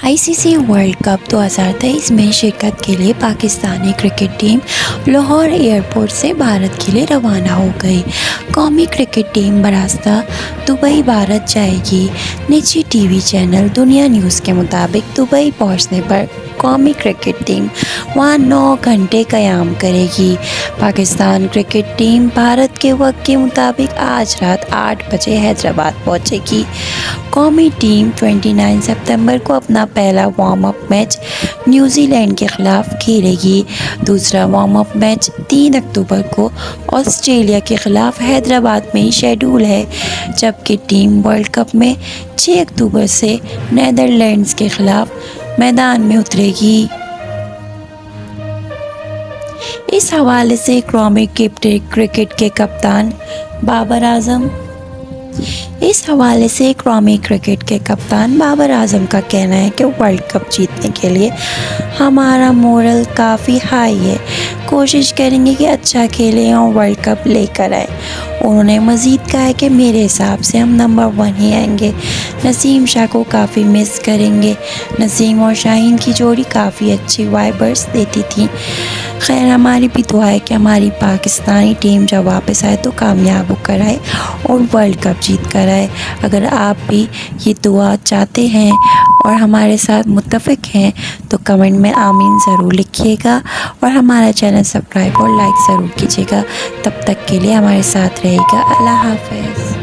ICC world cup 2023 میں شرکت کے لیے Pakistani cricket team Lahore airport سے بھارت کے لیے روانہ ہو گئی۔ قومی کرکٹ ٹیم براستہ دبئی بھارت جائے گی۔ نجی ٹی وی چینل دنیا نیوز کے مطابق دبئی پہنچنے پر قومی کرکٹ ٹیم وہاں 9 گھنٹے قیام کرے گی۔ پاکستان کرکٹ ٹیم بھارت کے وقت کے مطابق آج رات 8 بجے حیدرآباد پہنچے گی۔ قومی ٹیم 29 ستمبر کو اپنا پہلا warm up match New Zealand کے خلاف کھیلے گی۔ دوسرا وارم اپ میچ 3 اکتوبر کو آسٹریلیا کے خلاف حیدرآباد میں شیڈول ہے، جبکہ ٹیم ورلڈ کپ میں 6 اکتوبر سے نیدرلینڈز کے خلاف میدان میں اترے گی۔ اس حوالے سے قومی کرکٹ کے کپتان بابر اعظم کا کہنا ہے کہ ورلڈ کپ جیتنے کے لیے ہمارا مورل کافی ہائی ہے، کوشش کریں گے کہ اچھا کھیلیں اور ورلڈ کپ لے کر آئیں۔ انہوں نے مزید کہا کہ میرے حساب سے ہم نمبر 1 ہی آئیں گے۔ نسیم شاہ کو کافی مس کریں گے۔ نسیم اور شاہین کی جوڑی کافی اچھی وائبس دیتی تھی۔ خیر، ہماری بھی دعا ہے کہ ہماری پاکستانی ٹیم جب واپس آئے تو کامیاب ہو کر آئے اور ورلڈ کپ جیت کر آئے۔ اگر آپ بھی یہ دعا چاہتے ہیں اور ہمارے ساتھ متفق ہیں تو کمنٹ میں آمین ضرور لکھیے گا اور ہمارا چینل سبسکرائب اور لائک ضرور کیجیے گا۔ تب تک کے لیے ہمارے ساتھ رہے گا۔ اللہ حافظ۔